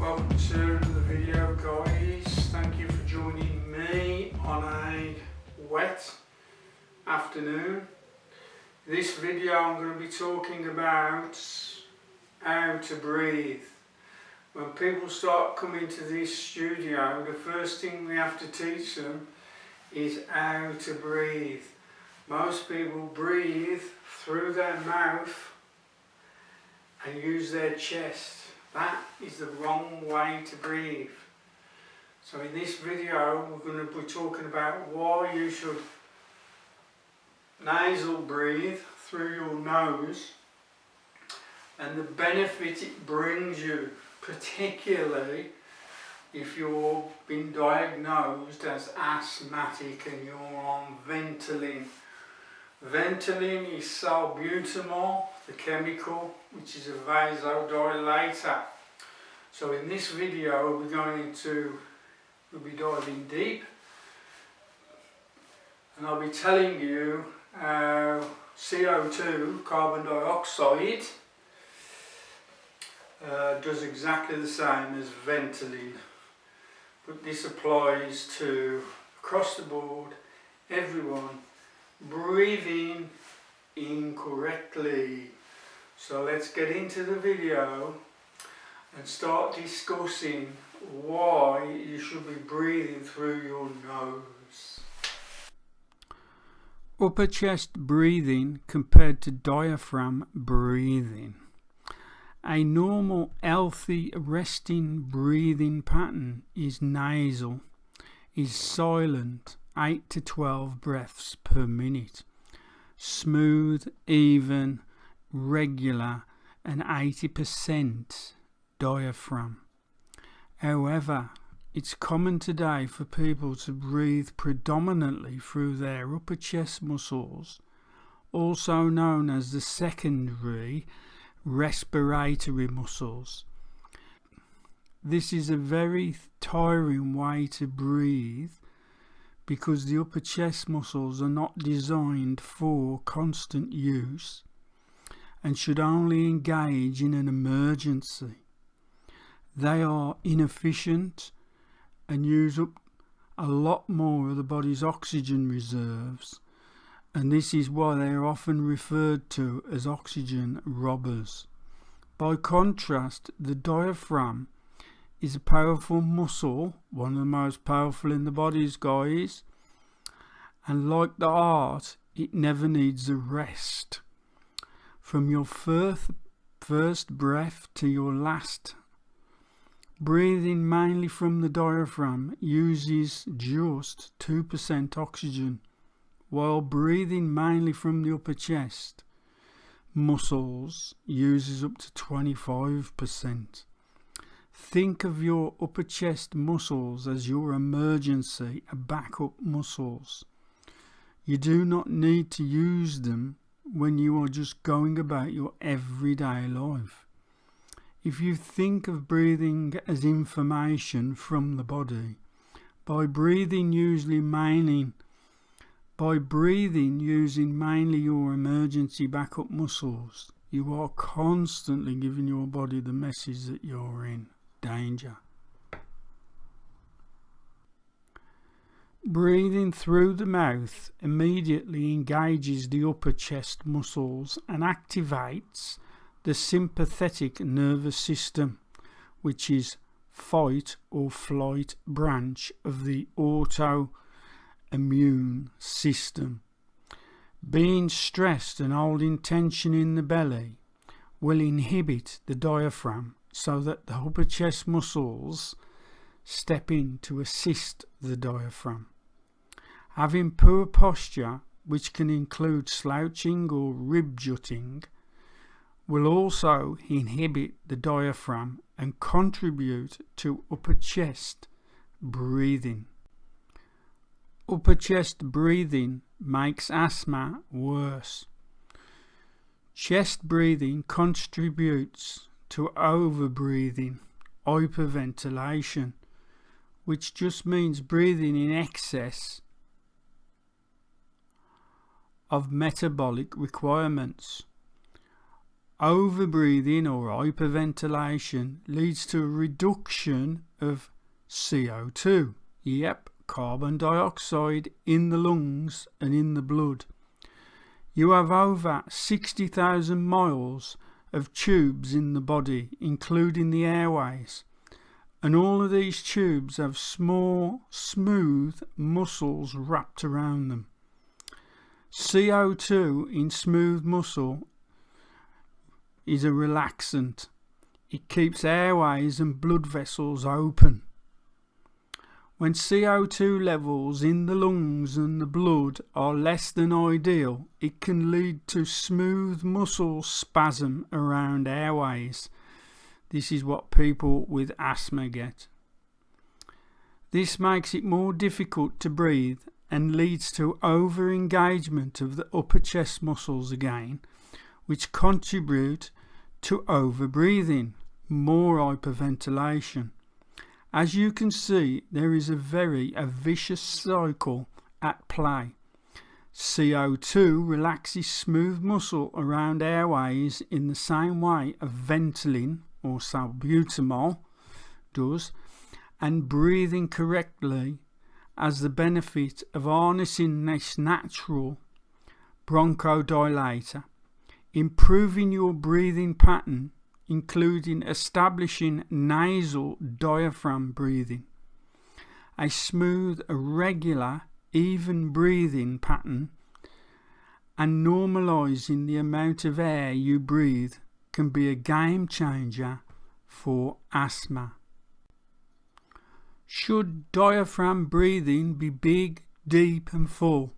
welcome to the video, guys. Thank you for joining me on a wet afternoon. This video I'm going to be talking about how to breathe. When people start coming to this studio, the first thing we have to teach them is how to breathe. Most people breathe through their mouth and use their chest. That is the wrong way to breathe. So in this video we're going to be talking about why you should nasal breathe through your nose and the benefit it brings you, particularly if you've been diagnosed as asthmatic and you're on Ventolin. Ventolin is salbutamol, the chemical, which is a vasodilator. So in this video we'll be diving deep, and I'll be telling you how CO2, carbon dioxide, does exactly the same as Ventolin, but this applies to across the board, everyone breathing incorrectly. So let's get into the video and start discussing why you should be breathing through your nose. Upper chest breathing compared to diaphragm breathing. A normal, healthy, resting breathing pattern is nasal, is silent, 8 to 12 breaths per minute. Smooth, even, regular, and 80% diaphragm. However, it's common today for people to breathe predominantly through their upper chest muscles, also known as the secondary respiratory muscles. This is a very tiring way to breathe because the upper chest muscles are not designed for constant use and should only engage in an emergency. They are inefficient and use up a lot more of the body's oxygen reserves, and this is why they are often referred to as oxygen robbers. By contrast, the diaphragm is a powerful muscle, one of the most powerful in the body, guys, and like the heart, it never needs a rest. From your first breath to your last, breathing mainly from the diaphragm uses just 2% oxygen, while breathing mainly from the upper chest muscles uses up to 25%. Think of your upper chest muscles as your emergency backup muscles. You do not need to use them when you are just going about your everyday life. If you think of breathing as information from the body, by breathing using mainly your emergency backup muscles, you are constantly giving your body the message that you're in danger. Breathing through the mouth immediately engages the upper chest muscles and activates the sympathetic nervous system, which is fight or flight branch of the autoimmune system. Being stressed and holding tension in the belly will inhibit the diaphragm so that the upper chest muscles step in to assist the diaphragm. Having poor posture, which can include slouching or rib jutting, will also inhibit the diaphragm and contribute to upper chest breathing. Upper chest breathing makes asthma worse. Chest breathing contributes to overbreathing, hyperventilation, which just means breathing in excess of metabolic requirements. Overbreathing or hyperventilation leads to a reduction of CO2. Yep, carbon dioxide in the lungs and in the blood. You have over 60,000 miles of tubes in the body, including the airways. And all of these tubes have small, smooth muscles wrapped around them. CO2 in smooth muscle is a relaxant. It keeps airways and blood vessels open. When CO2 levels in the lungs and the blood are less than ideal, it can lead to smooth muscle spasm around airways. This is what people with asthma get. This makes it more difficult to breathe and leads to over-engagement of the upper chest muscles again, which contribute to over-breathing, more hyperventilation. As you can see, there is a vicious cycle at play. CO2 relaxes smooth muscle around airways in the same way a Ventolin or salbutamol does, and breathing correctly as the benefit of harnessing this natural bronchodilator, improving your breathing pattern, including establishing nasal diaphragm breathing, a smooth, regular, even breathing pattern, and normalizing the amount of air you breathe can be a game changer for asthma. Should diaphragm breathing be big, deep and full?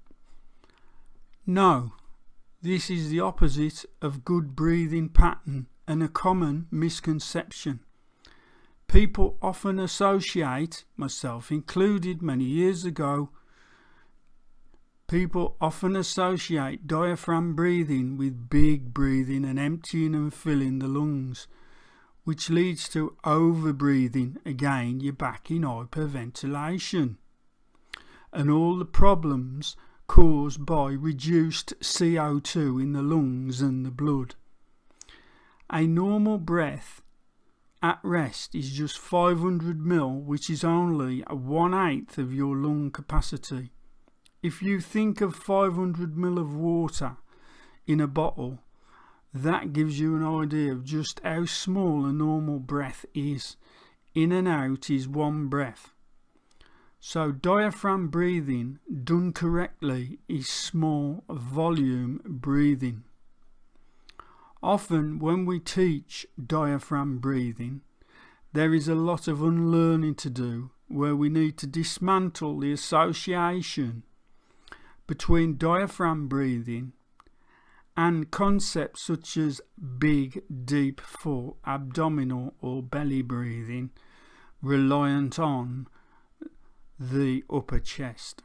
No, this is the opposite of good breathing pattern and a common misconception. People often associate, myself included many years ago, people often associate diaphragm breathing with big breathing and emptying and filling the lungs, which leads to over-breathing. Again, you're back in hyperventilation and all the problems caused by reduced CO2 in the lungs and the blood. A normal breath at rest is just 500 ml, which is only 1/8 of your lung capacity. If you think of 500 ml of water in a bottle, that gives you an idea of just how small a normal breath is. In and out is one breath. So diaphragm breathing done correctly is small volume breathing. Often when we teach diaphragm breathing, there is a lot of unlearning to do, where we need to dismantle the association between diaphragm breathing and concepts such as big, deep, full abdominal or belly breathing reliant on the upper chest.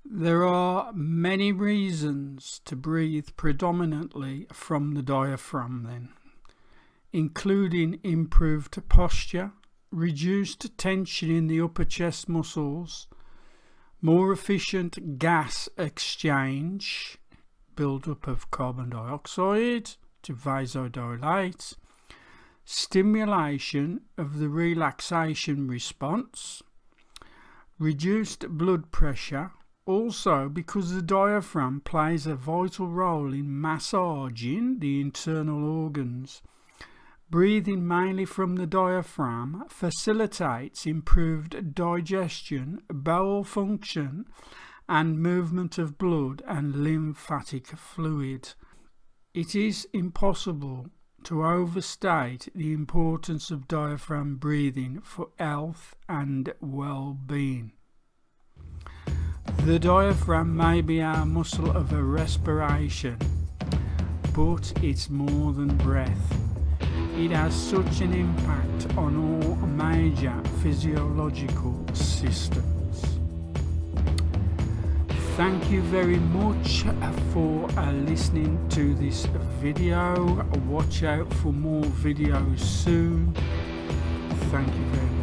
There are many reasons to breathe predominantly from the diaphragm then, including improved posture, reduced tension in the upper chest muscles, more efficient gas exchange, build-up of carbon dioxide to vasodilate, stimulation of the relaxation response, reduced blood pressure, also because the diaphragm plays a vital role in massaging the internal organs. Breathing mainly from the diaphragm facilitates improved digestion, bowel function, and movement of blood and lymphatic fluid. It is impossible to overstate the importance of diaphragm breathing for health and well-being. The diaphragm may be our muscle of a respiration, but it's more than breath. It has such an impact on all major physiological systems. Thank you very much for listening to this video. Watch out for more videos soon. Thank you very much.